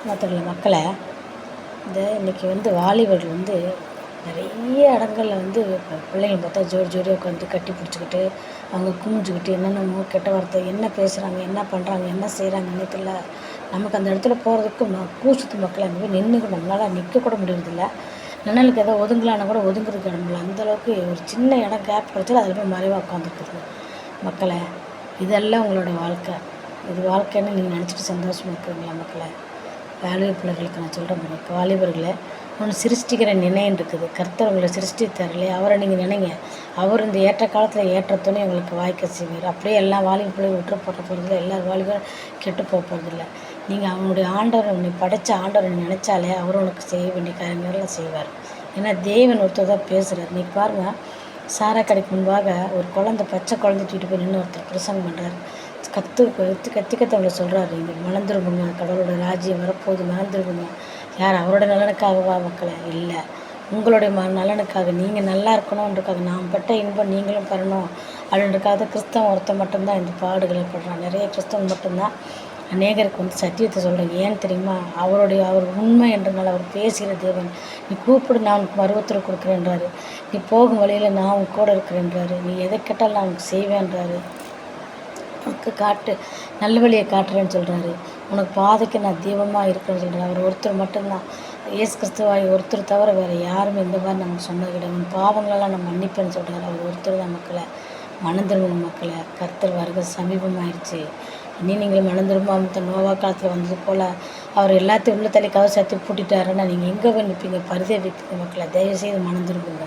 மற்றவங்கள மக்களை இன்றைக்கி வாலிபர்கள் நிறைய இடங்கள்ல இப்போ பிள்ளைங்க பார்த்தா ஜோடி ஜோடியாக உட்காந்து கட்டி பிடிச்சிக்கிட்டு அவங்க குமிஞ்சிக்கிட்டு என்னென்னமோ கெட்ட வார்த்தை என்ன பேசுகிறாங்க என்ன பண்ணுறாங்க என்ன செய்கிறாங்கன்னே தெரியல. நமக்கு அந்த இடத்துல போகிறதுக்கு கூச்சத்து மக்களை அங்கே போய் நின்று நம்மளால் நிற்கக்கூட முடியறதில்ல. நிழலுக்கு ஏதோ ஒதுங்கலான்னா கூட ஒதுங்குறதுக்கு இடமில்ல. அந்தளவுக்கு ஒரு சின்ன இடம் கேப் கிடச்சாலும் அதில் போய் மறைவாக உட்காந்துருக்குது மக்களை. இதெல்லாம் உங்களோட வாழ்க்கை. இது வாழ்க்கைன்னு நீங்கள் நினச்சிட்டு சந்தோஷமாக இருக்கிறீங்களா மக்களை? வாலிப பிள்ளைகளுக்கு நான் சொல்கிறேன் பாருங்க, வாலிபர்களை ஒன்று சிருஷ்டிக்கிற நினைன்னு இருக்குது. கர்த்தர் உங்களை சிருஷ்டித்தார் இல்லையா, அவரை நீங்கள் நினைங்க. அவர் இந்த ஏற்ற காலத்தில் ஏற்ற துணை உங்களுக்கு வாய்க்க செய்வார். அப்படியே எல்லா வாலிப பிள்ளைகள் விட்டு போட்ட போகிறதில்ல, எல்லா வாலிபரும் கெட்டு போக போகிறதில்ல. நீங்கள் அவனுடைய ஆண்டவர் உன்னை படைத்த ஆண்டவரை நினச்சாலே அவர் உனக்கு செய்ய வேண்டிய காரியங்கள்லாம் செய்வார். ஏன்னா தேவன் ஒருத்தர் தான் பேசுகிறார். இன்றைக்கி பாருங்கள், சாரா கடைக்கு முன்பாக ஒரு குழந்தை, பச்சை குழந்தை தூக்கிட்டு போய் நின்று ஒருத்தர் பிரசங்கம் பண்ணுறாரு. கத்திக்கத்தவங்களை சொல்கிறாரு, இந்த மணந்துருவுங்க, கடவுளோட ராஜ்யம் வரப்போகுது, மணந்துருவுங்க. யார் அவரோட நலனுக்காகவா மக்களை? இல்லை, உங்களுடைய நலனுக்காக. நீங்கள் நல்லா இருக்கணுன்றக்காக, நான் பட்ட இன்பம் நீங்களும் பெறணும் அப்படின்றக்காக கிறிஸ்தவன் ஒருத்தன் மட்டும்தான் இந்த பாடுகளை படுறான். நிறைய கிறிஸ்தவன் மட்டும்தான் அநேகருக்கு சத்தியத்தை சொல்கிறேன். ஏன்னு தெரியுமா? அவர் உண்மை என்றனால அவர் பேசுகிற தேவன். நீ கூப்பிடு, நான் உனக்கு மருவத்தில் கொடுக்குறேன்றாரு. நீ போகும் வழியில் நான் உன் கூட இருக்கிறேன்றாரு. நீ எதை கேட்டாலும் நான் உனக்கு செய்வேன்றாரு. உனக்கு நல்ல வழியை காட்டுறேன்னு சொல்கிறாரு. உனக்கு பாதைக்கு நான் தீபமாக இருக்கிறேன்னு சொல்கிறேன். அவர் ஒருத்தர் மட்டும்தான், இயேசு கிறிஸ்துவாய் ஒருத்தர் தவிர வேறு யாருமே இந்த மாதிரி நமக்கு சொன்னது கிடையாது. உன் பாவங்களெல்லாம் நான் மன்னிப்பேன்னு சொல்கிறாரு. அவர் ஒருத்தர் தான் மக்களை. மனந்திரும்ப மக்களை, கர்த்தர் வருகை சமீபமாயிடுச்சு. நீங்களும் மனந்திரும்பாம இந்த நோவா காலத்தில் வந்தது போல் அவர் எல்லாத்தையும் உள்ள தள்ளி கவசத்தை பூட்டிட்டாருன்னா நீங்கள் எங்கே போய் நிற்பீங்க? பரிதவிப்பீங்க மக்களை. தயவுசெய்து மனந்திரும்புங்க.